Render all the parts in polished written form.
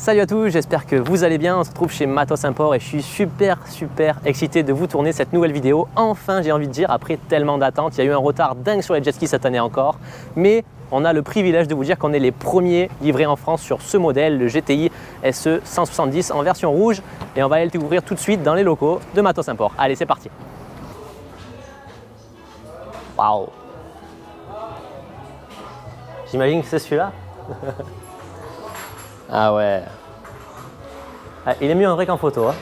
Salut à tous, j'espère que vous allez bien. On se retrouve chez Matos Import et je suis super excité de vous tourner cette nouvelle vidéo. Enfin, j'ai envie de dire, après tellement d'attentes, il y a eu un retard dingue sur les jet skis cette année encore. Mais on a le privilège de vous dire qu'on est les premiers livrés en France sur ce modèle, le GTI SE 170 en version rouge. Et on va aller le découvrir tout de suite dans les locaux de Matos Import. Allez, c'est parti. Waouh! J'imagine que c'est celui-là. Ah ouais. Ah, il est mieux en vrai qu'en photo. Hein.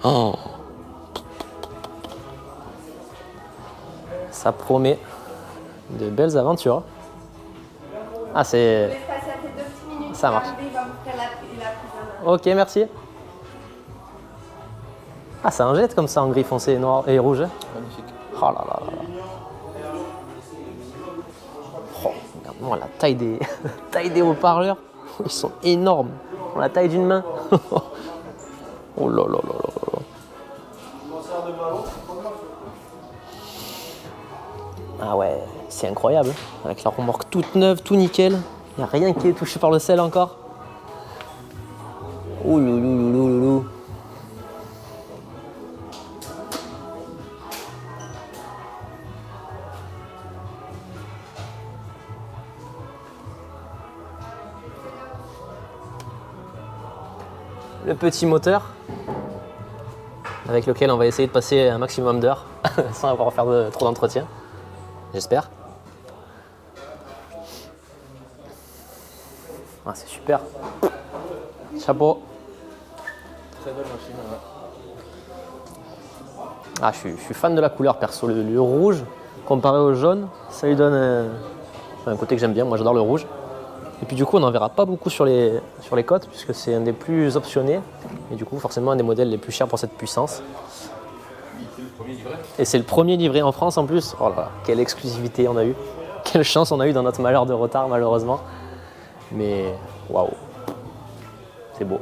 Oh. Ça promet de belles aventures. Ah c'est... Ça marche. Ok, merci. Ah, ça en jette comme ça en gris foncé, noir et rouge. Magnifique. Oh là là là là. Oh, regarde-moi la taille des, taille des haut-parleurs. Ils sont énormes. Ils ont la taille d'une main. Oh là là là là là. Ah ouais, c'est incroyable. Avec la remorque toute neuve, tout nickel. Il n'y a rien qui est touché par le sel encore. Ouh loulou. Le petit moteur avec lequel on va essayer de passer un maximum d'heures sans avoir à faire trop d'entretien, j'espère. Ah, c'est super. Chapeau. Très belle machine. Ouais. Ah, je suis fan de la couleur perso. Le rouge comparé au jaune, ça lui donne un côté que j'aime bien. Moi, j'adore le rouge. Et puis du coup, on n'en verra pas beaucoup sur les côtes puisque c'est un des plus optionnés et du coup, forcément, un des modèles les plus chers pour cette puissance. C'est le premier livré. Et c'est le premier livré en France en plus. Oh là là, quelle exclusivité on a eu. Quelle chance on a eu dans notre malheur de retard, malheureusement. Mais waouh, c'est beau.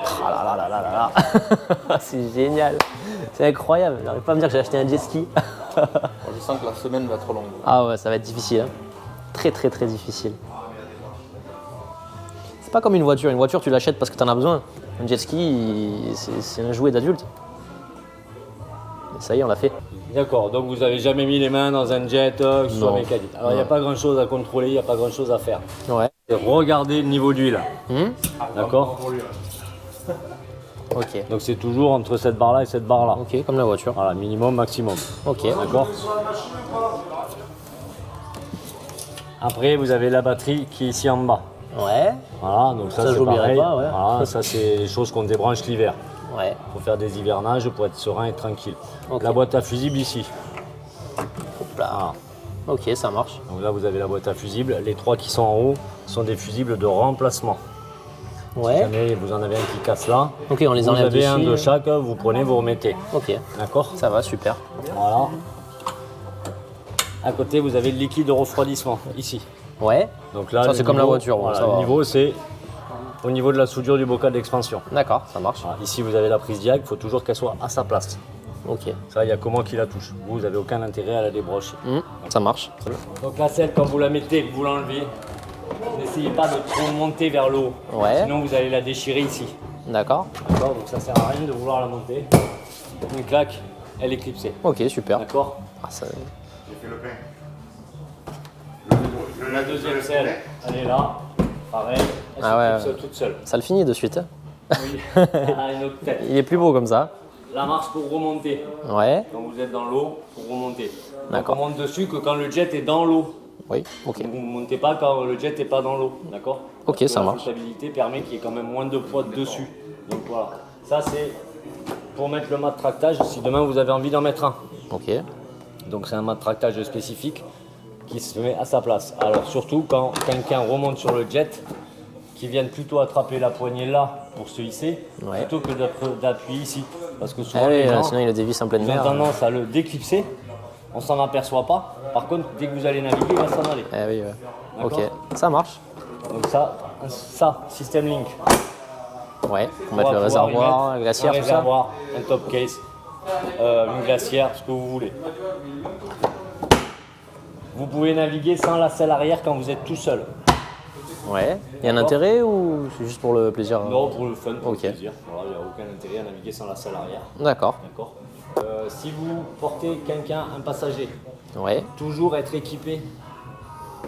Oh là là là là là là. C'est génial. C'est incroyable. J'arrive pas à me dire que j'ai acheté un jet ski. Je sens que la semaine va être longue. Ah ouais, ça va être difficile. Hein. Très difficile. C'est pas comme une voiture. Une voiture, tu l'achètes parce que tu en as besoin. Un jet ski, c'est un jouet d'adulte. Et ça y est, on l'a fait. D'accord, donc vous n'avez jamais mis les mains dans un jet que ce soit Non. mécanique. Alors il n'y a pas grand chose à contrôler, il n'y a pas grand chose à faire. Ouais. Regardez le niveau d'huile. D'accord. Ok. Donc c'est toujours entre cette barre là et cette barre là. Ok, comme la voiture. Voilà, minimum, maximum. Ok. D'accord. Après vous avez la batterie qui est ici en bas. Ouais. Voilà, donc ça, Ça, c'est j'oublierai pareil. pas, ouais. Voilà, ça c'est les choses qu'on débranche l'hiver. Ouais. Pour faire des hivernages, pour être serein et tranquille. Ok. La boîte à fusible ici. Hop là. Voilà. Ok, ça marche. Donc là vous avez la boîte à fusible. Les trois qui sont en haut sont des fusibles de remplacement. Si Ouais. jamais vous en avez un qui casse là, Ok, on les vous enlève avez un dessus. de chaque, vous prenez, vous remettez. Ok. D'accord. Ça va, super. Voilà. À côté vous avez le liquide de refroidissement, ici. Ouais. Donc là, Ça, le c'est comme la niveau- voiture, voilà, ça va. le niveau c'est au niveau de la soudure du bocal d'expansion. D'accord, ça marche. Voilà, ici vous avez la prise diag, il faut toujours qu'elle soit à sa place. Ok. Ça, il n'y a que moi qui la touche. Vous n'avez aucun intérêt à la débrocher. Ça marche. Donc la selle, quand vous la mettez, que vous l'enlevez, n'essayez pas de trop monter vers le haut. Ouais. Sinon vous allez la déchirer ici. D'accord. D'accord. Donc ça sert à rien de vouloir la monter. Une claque, elle est clipsée. Ok, super. D'accord. Ah, ça... La deuxième selle, elle est là. Pareil, elle Ah ouais, se clipse toute seule. ça le finit de suite. Hein. Oui. Elle a une autre tête. Il est plus beau comme ça. La marche pour remonter. Ouais. Quand vous êtes dans l'eau, pour remonter. Donc D'accord. on monte dessus que quand le jet est dans l'eau. Oui. Ok. Vous ne montez pas quand le jet n'est pas dans l'eau, d'accord? Ok, Parce que ça marche. La flottabilité permet qu'il y ait quand même moins de poids dessus. Donc voilà. Ça c'est pour mettre le mât de tractage si demain vous avez envie d'en mettre un. Ok. Donc c'est un mât de tractage spécifique qui se met à sa place. Alors surtout quand quelqu'un remonte sur le jet, qu'il vienne plutôt attraper la poignée là pour se hisser, Ouais. plutôt que d'appuyer ici. Parce que souvent Ah oui, les gens sinon il le dévisse en pleine ils ont mer. tendance à le déclipser, on s'en aperçoit pas. Par contre, dès que vous allez naviguer, il va s'en aller. Eh oui, ouais. D'accord. Ok, ça marche. Donc ça, System Link. Ouais, pour On mettre va le pouvoir y réservoir, mettre le glacière, un tout ça. réservoir, un top case. une glacière, ce que vous voulez. Vous pouvez naviguer sans la selle arrière quand vous êtes tout seul. Ouais. Il y a un intérêt ou c'est juste pour le plaisir? Non, pour le fun, pour Ok. le plaisir. Voilà, il n'y a aucun intérêt à naviguer sans la selle arrière. D'accord. D'accord. Si vous portez quelqu'un, un passager, Ouais. toujours être équipé,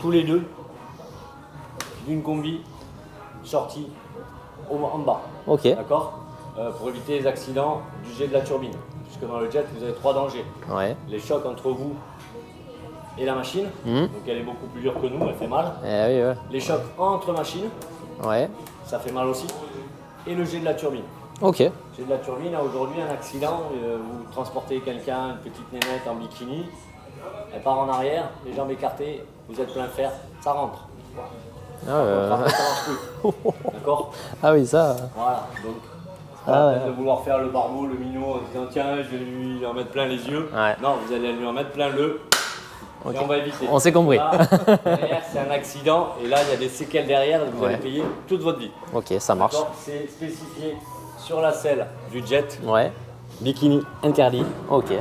tous les deux, d'une combi sortie en bas. Ok. D'accord. Pour éviter les accidents du jet de la turbine. Puisque dans le jet, vous avez 3 dangers. Ouais. Les chocs entre vous et la machine. Donc elle est beaucoup plus dure que nous, elle fait mal. Eh oui, ouais. Les chocs entre machines, Ouais. ça fait mal aussi. Et le jet de la turbine. Ok. Jet de la turbine, aujourd'hui un accident, vous transportez quelqu'un, une petite nénette en bikini, elle part en arrière, les jambes écartées, vous êtes plein fer, ça rentre. Après, ça marche plus. D'accord. Ah oui, ça. Voilà, donc c'est pas la peine de vouloir faire le barbeau, le minot, en disant tiens, je vais lui en mettre plein les yeux. Ouais. Non, vous allez lui en mettre plein le. Et on va éviter. On s'est compris. Là, derrière, c'est un accident et là, il y a des séquelles derrière, vous allez payer toute votre vie. Ok, ça marche. D'accord. C'est spécifié sur la selle du jet, Ouais. bikini interdit, Ok.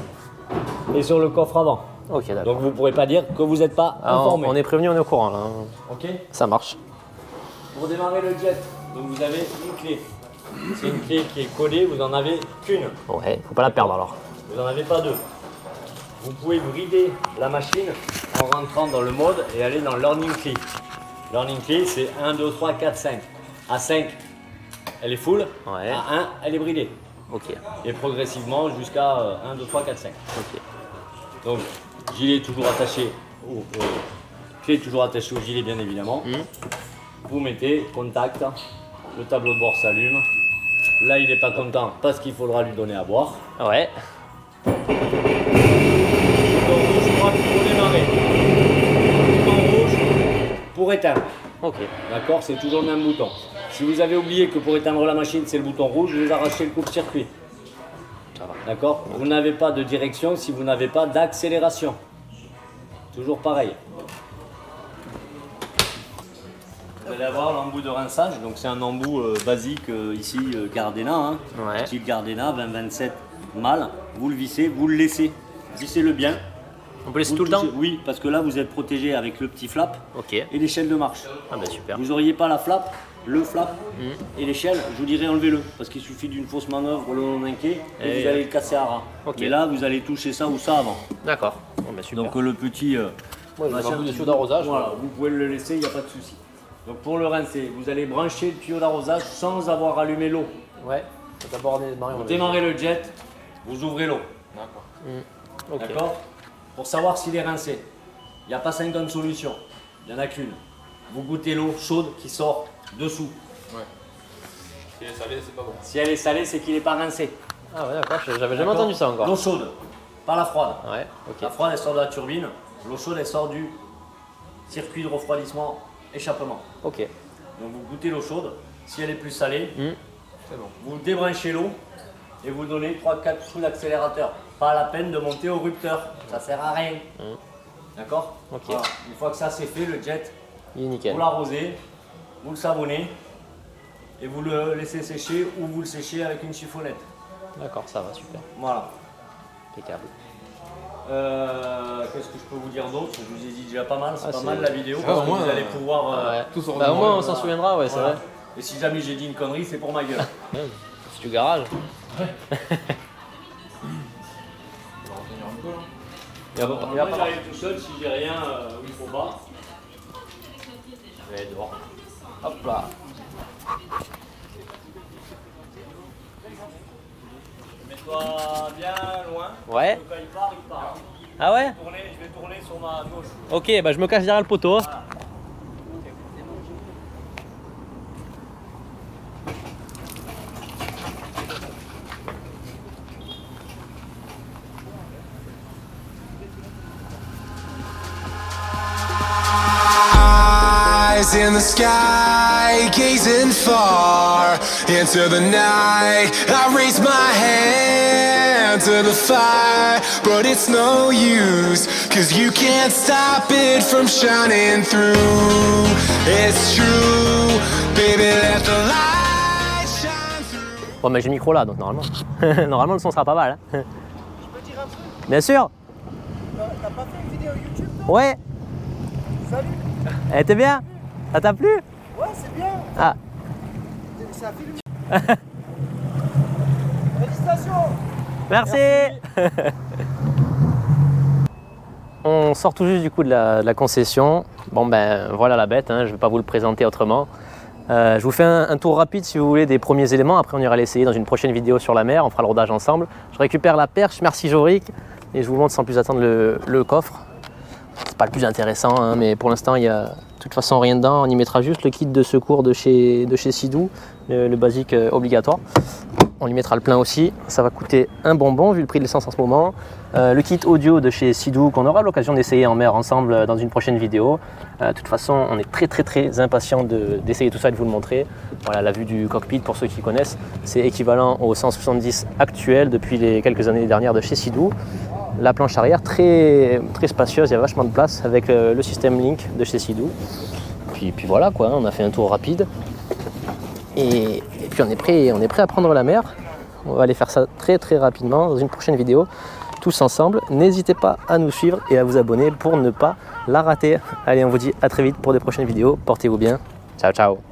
et sur le coffre avant. Ok, d'accord. Donc vous ne pourrez pas dire que vous n'êtes pas Ah, informé. on est prévenu, on est au courant là. Ok. Ça marche. Pour démarrer le jet, donc vous avez une clé. C'est une clé qui est collée, vous n'en avez qu'une. Ouais, faut pas la perdre alors. Vous n'en avez pas deux. Vous pouvez brider la machine en rentrant dans le mode et aller dans Learning Key. Learning Key, c'est 1, 2, 3, 4, 5. À 5, elle est full. Ouais. À 1, elle est bridée. Ok. Et progressivement jusqu'à 1, 2, 3, 4, 5. Ok. Donc, gilet toujours attaché clé toujours attachée au gilet, bien évidemment. Vous mettez contact, le tableau de bord s'allume. Là, il n'est pas content parce qu'il faudra lui donner à boire. Ouais. Bouton rouge droit pour démarrer. Bouton rouge pour éteindre. Ok. D'accord, c'est toujours le même bouton. Si vous avez oublié que pour éteindre la machine, c'est le bouton rouge, vous arrachez le coupe-circuit. Ça va. D'accord. Vous n'avez pas de direction si vous n'avez pas d'accélération. Toujours pareil. Vous allez avoir l'embout de rinçage, donc c'est un embout basique ici Gardena, hein. Ouais. Type Gardena 2027 mâle. Vous le vissez, vous le laissez. Vissez-le bien. On peut laisser Vous tout le temps? touchez- Oui, parce que là vous êtes protégé avec le petit flap Ok. et l'échelle de marche. Ah bah super. Vous n'auriez pas la flap, le flap et l'échelle, je vous dirais enlevez-le. Parce qu'il suffit d'une fausse manœuvre le long d'un quai et Et- vous allez le casser à ras. Ok. Mais là vous allez toucher ça ou ça avant. D'accord. Bon bah super. Donc le petit Ouais, machin, un bout de tuyau d'arrosage. voilà, vous pouvez le laisser, il n'y a pas de souci. Donc pour le rincer, vous allez brancher le tuyau d'arrosage sans avoir allumé l'eau. Ouais. Faut d'abord démarrer. Vous démarrez le jet, vous ouvrez l'eau. D'accord. Ok. D'accord. Pour savoir s'il est rincé, il n'y a pas 50 solutions, il n'y en a qu'une. Vous goûtez l'eau chaude qui sort dessous. Ouais. Si elle est salée, c'est pas bon. Si elle est salée, c'est qu'il n'est pas rincé. Ah ouais, d'accord. J'avais jamais D'accord. entendu ça encore. L'eau chaude, pas la froide. Ouais. Ok. La froide, elle sort de la turbine. L'eau chaude, elle sort du circuit de refroidissement, échappement. Ok. Donc vous goûtez l'eau chaude. Si elle est plus salée, C'est bon. vous débranchez l'eau et vous donnez 3-4 coups d'accélérateur. Pas la peine de monter au rupteur, ça sert à rien. D'accord. Ok. Voilà. Une fois que ça c'est fait, le jet, Il est nickel. vous l'arrosez, vous le savonnez et vous le laissez sécher ou vous le séchez avec une chiffonnette. D'accord, ça va, super. Voilà. Impeccable. Qu'est-ce que je peux vous dire d'autre? Je vous ai dit déjà pas mal, c'est Ah, pas c'est- mal la vidéo Ah, parce au que moins, vous allez pouvoir. Ouais. Tout sur Bah au moins on s'en voilà. souviendra, ouais, c'est Voilà. vrai. Et si jamais j'ai dit une connerie, c'est pour ma gueule. C'est du garage. On va en tenir un peu là. Il va pas- il va Moi pas- j'arrive tout seul si j'ai rien où il faut pas. Je vais aller dehors. Hop là. Mets-toi bien loin. Ouais. Quand il part, il part. Ah ouais? Je vais tourner sur ma gauche. Ok, bah je me cache derrière le poteau. Eyes in the sky, gazing far into the night. I raise my hand to the fire, but it's no use, 'cause you can't stop it from shining through. It's true, baby, let the light shine through. Bon, mais j'ai le micro là, donc normalement. Normalement le son sera pas mal. Hein. Bien sûr. T'as pas fait une vidéo YouTube toi? Ouais. Salut. Elle était bien. Ça t'a plu? Ouais, c'est bien. Ah. C'est un film. Félicitations. Merci. On sort tout juste du coup de la concession. Bon ben voilà la bête, hein, je ne vais pas vous le présenter autrement. Je vous fais un tour rapide si vous voulez des premiers éléments. Après on ira l'essayer dans une prochaine vidéo sur la mer, on fera le rodage ensemble. Je récupère la perche, merci Jorik, et je vous montre sans plus attendre le coffre. C'est pas le plus intéressant, hein, mais pour l'instant il y a de toute façon rien dedans. On y mettra juste le kit de secours de chez Sea-Doo, le basique obligatoire. On lui mettra le plein aussi, ça va coûter un bonbon vu le prix de l'essence en ce moment. Le kit audio de chez Sea-Doo qu'on aura l'occasion d'essayer en mer ensemble dans une prochaine vidéo. De toute façon, on est très impatient d'essayer tout ça et de vous le montrer. Voilà, la vue du cockpit pour ceux qui connaissent, c'est équivalent au 170 actuel depuis les quelques années dernières de chez Sea-Doo. La planche arrière très spacieuse, il y a vachement de place avec le système Link de chez Sea-Doo. Puis voilà quoi, on a fait un tour rapide. Et puis on est prêt à prendre la mer. On va aller faire ça très rapidement dans une prochaine vidéo, tous ensemble. N'hésitez pas à nous suivre et à vous abonner pour ne pas la rater. Allez, on vous dit à très vite pour des prochaines vidéos. Portez-vous bien. Ciao, ciao.